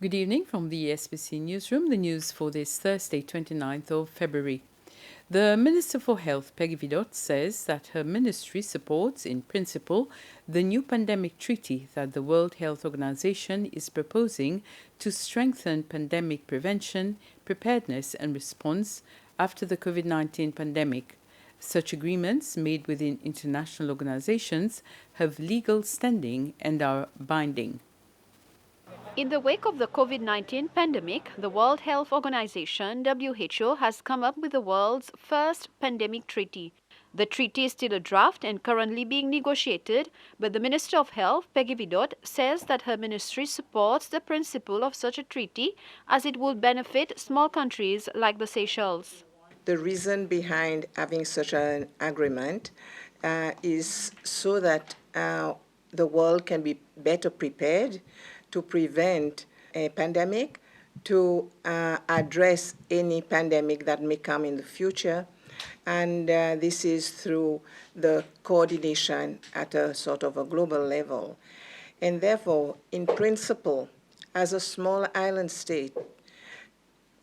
Good evening from the SBC Newsroom. The news for this Thursday, 29th of February. The Minister for Health, Peggy Vidot, says that her ministry supports, in principle, the new pandemic treaty that the World Health Organization is proposing to strengthen pandemic prevention, preparedness and response after the COVID-19 pandemic. Such agreements made within international organizations have legal standing and are binding. In the wake of the COVID-19 pandemic, the World Health Organization, WHO, has come up with the world's first pandemic treaty. The treaty is still a draft and currently being negotiated, but the Minister of Health, Peggy Vidot, says that her ministry supports the principle of such a treaty as it would benefit small countries like the Seychelles. The reason behind having such an agreement is so that the world can be better prepared to prevent a pandemic, to address any pandemic that may come in the future. And this is through the coordination at a sort of a global level. And therefore, in principle, as a small island state,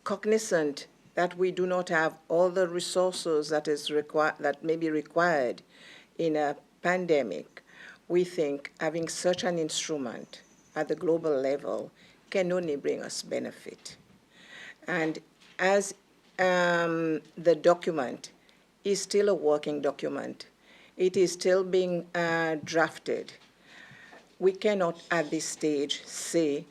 cognizant that we do not have all the resources that may be required in a pandemic, we think having such an instrument at the global level can only bring us benefit. And as the document is still a working document, it is still being drafted, we cannot at this stage say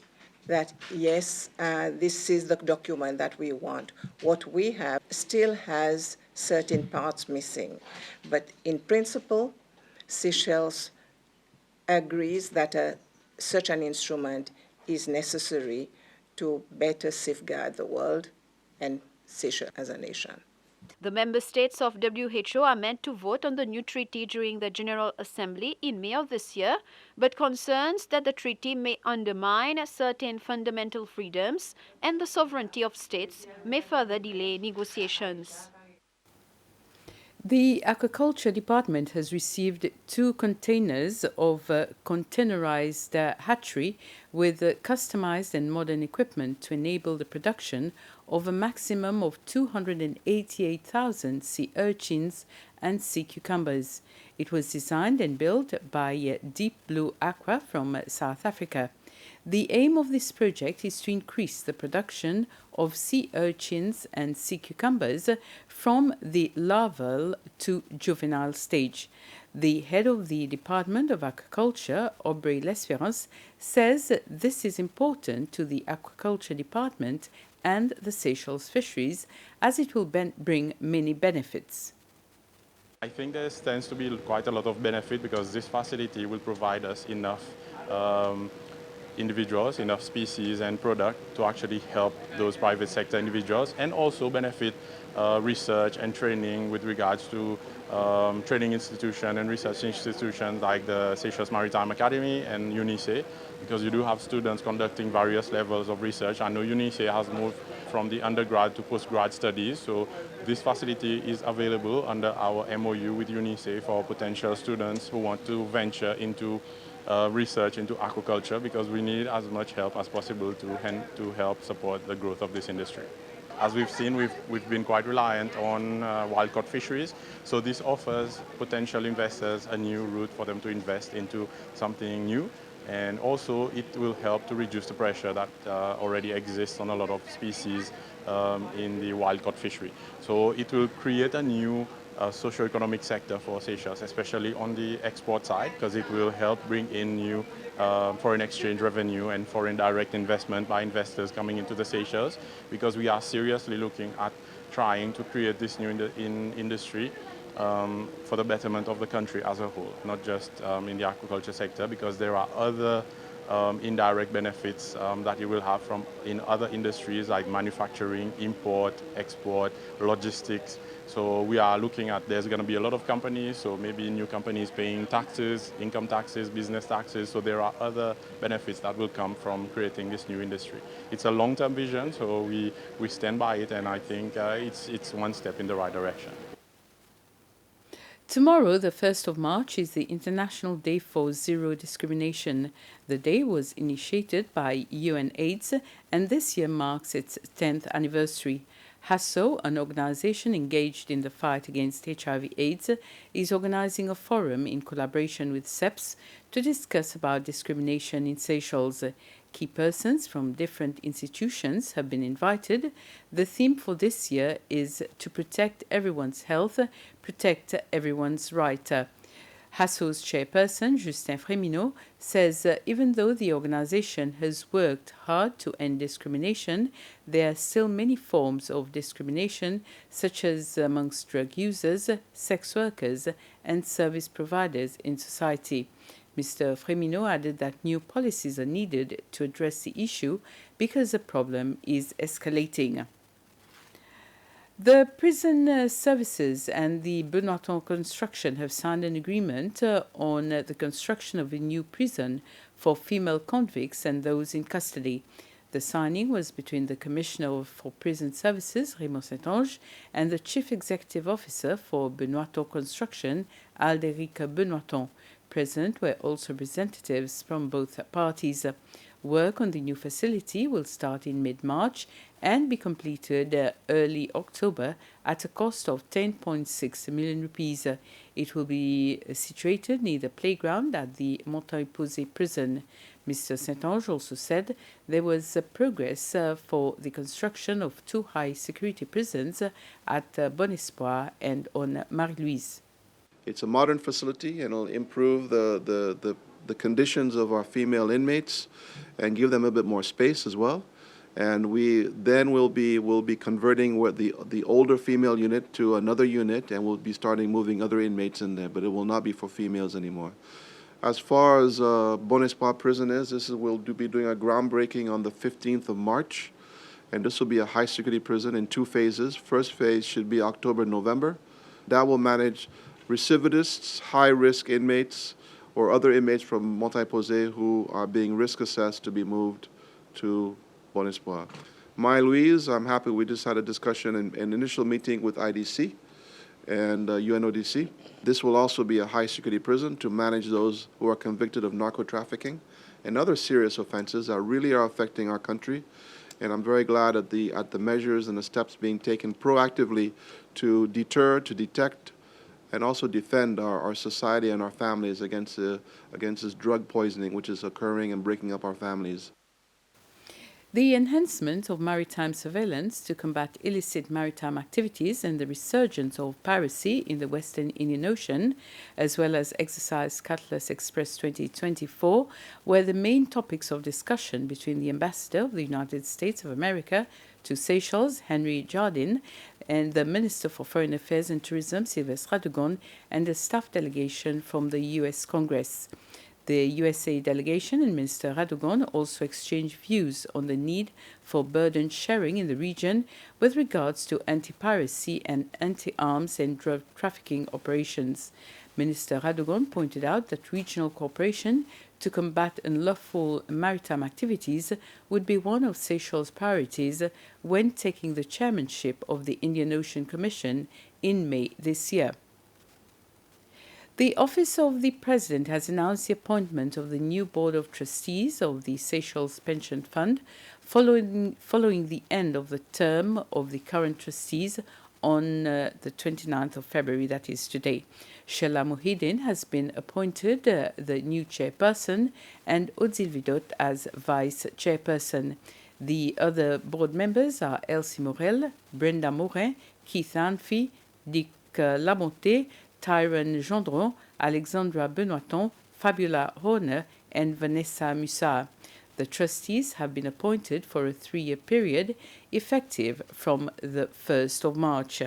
that, yes, this is the document that we want. What we have still has certain parts missing. But in principle, Seychelles agrees that such an instrument is necessary to better safeguard the world and Seychelles as a nation. The member states of WHO are meant to vote on the new treaty during the General Assembly in May of this year, but concerns that the treaty may undermine certain fundamental freedoms and the sovereignty of states may further delay negotiations. The Aquaculture Department has received 2 containers of containerized hatchery with customized and modern equipment to enable the production of a maximum of 288,000 sea urchins and sea cucumbers. It was designed and built by Deep Blue Aqua from South Africa. The aim of this project is to increase the production of sea urchins and sea cucumbers from the larval to juvenile stage. The head of the Department of Aquaculture, Aubrey L'Espérance, says this is important to the Aquaculture Department and the Seychelles fisheries as it will bring many benefits. I think there tends to be quite a lot of benefit because this facility will provide us enough individuals, enough species and product to actually help those private sector individuals and also benefit research and training with regards to training institutions and research institutions like the Seychelles Maritime Academy and UNICE, because you do have students conducting various levels of research. I know UNICE has moved from the undergrad to postgrad studies, so this facility is available under our MOU with UNICE for potential students who want to venture into research into aquaculture, because we need as much help as possible to help support the growth of this industry. As we've seen, we've been quite reliant on wild-caught fisheries, so this offers potential investors a new route for them to invest into something new, and also it will help to reduce the pressure that already exists on a lot of species in the wild-caught fishery. So it will create a new socio-economic sector for Seychelles, especially on the export side, because it will help bring in new foreign exchange revenue and foreign direct investment by investors coming into the Seychelles, because we are seriously looking at trying to create this new industry for the betterment of the country as a whole, not just in the aquaculture sector, because there are other indirect benefits that you will have in other industries like manufacturing, import, export, logistics. So we are looking at, there's going to be a lot of companies, so maybe new companies paying taxes, income taxes, business taxes. So there are other benefits that will come from creating this new industry. It's a long-term vision, so we stand by it, and I think it's one step in the right direction. Tomorrow, the 1st of March, is the International Day for Zero Discrimination. The day was initiated by UNAIDS and this year marks its 10th anniversary. HASSO, an organization engaged in the fight against HIV/AIDS, is organizing a forum in collaboration with SEPS to discuss about discrimination in Seychelles. Key persons from different institutions have been invited. The theme for this year is to protect everyone's health, protect everyone's right. HASSO's chairperson, Justin Frémineau, says even though the organization has worked hard to end discrimination, there are still many forms of discrimination, such as amongst drug users, sex workers, and service providers in society. Mr. Frémineau added that new policies are needed to address the issue because the problem is escalating. The prison services and the Benoîton construction have signed an agreement on the construction of a new prison for female convicts and those in custody. The signing was between the Commissioner for Prison Services, Raymond Saint-Ange, and the Chief Executive Officer for Benoîton Construction, Aldéric Benoîton. Present were also representatives from both parties. Work on the new facility will start in mid-March and be completed early October at a cost of 10.6 million rupees. It will be situated near the playground at the Montagne-Posay prison. Mr. Saint-Ange also said there was progress for the construction of 2 high-security prisons at Bon Espoir and on Marie-Louise. It's a modern facility and it'll improve the conditions of our female inmates and give them a bit more space as well. And we then will be converting the older female unit to another unit, and we'll be starting moving other inmates in there, but it will not be for females anymore. As far as Bon Espoir prison we'll be doing a groundbreaking on the 15th of March, and this will be a high security prison in 2 phases. First phase should be October, November. That will manage recidivists, high-risk inmates, or other inmates from Montagne-Posay who are being risk assessed to be moved to Bon Espoir. Marie-Louise, I'm happy we just had a discussion, an initial meeting with IDC and UNODC. This will also be a high-security prison to manage those who are convicted of narco-trafficking and other serious offenses that really are affecting our country. And I'm very glad at the measures and the steps being taken proactively to deter, to detect, and also defend our society and our families against this drug poisoning which is occurring and breaking up our families. The enhancement of maritime surveillance to combat illicit maritime activities and the resurgence of piracy in the Western Indian Ocean, as well as Exercise Cutlass Express 2024, were the main topics of discussion between the Ambassador of the United States of America to Seychelles, Henry Jardine, and the Minister for Foreign Affairs and Tourism, Sylvestre Radegon, and a staff delegation from the U.S. Congress. The USA delegation and Minister Radegon also exchanged views on the need for burden sharing in the region with regards to anti-piracy and anti-arms and drug trafficking operations. Minister Radegon pointed out that regional cooperation to combat unlawful maritime activities would be one of Seychelles' priorities when taking the chairmanship of the Indian Ocean Commission in May this year. The Office of the President has announced the appointment of the new Board of Trustees of the Seychelles Pension Fund following the end of the term of the current trustees on the 29th of February, that is today. Sheila Mohideen has been appointed the new chairperson and Odile Vidot as vice chairperson. The other board members are Elsie Morel, Brenda Morin, Keith Anfi, Dick Lamonté, Tyron Gendron, Alexandra Benoîton, Fabiola Horner, and Vanessa Mussar. The trustees have been appointed for a 3-year period, effective from the 1st of March.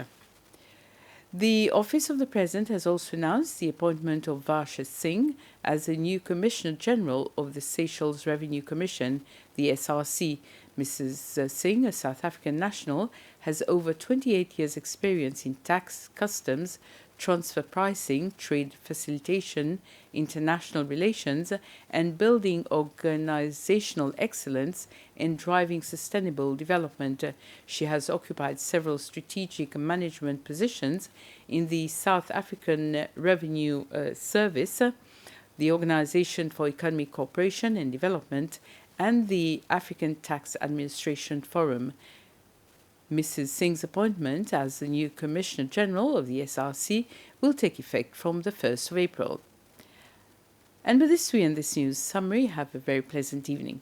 The Office of the President has also announced the appointment of Varsha Singh as the new Commissioner General of the Seychelles Revenue Commission, the SRC. Mrs. Singh, a South African national, has over 28 years' experience in tax, customs, transfer pricing, trade facilitation, international relations, and building organizational excellence in driving sustainable development. She has occupied several strategic management positions in the South African Revenue Service, the Organization for Economic Cooperation and Development, and the African Tax Administration Forum. Mrs. Singh's appointment as the new Commissioner General of the SRC will take effect from the 1st of April. And with this, we end this news summary. Have a very pleasant evening.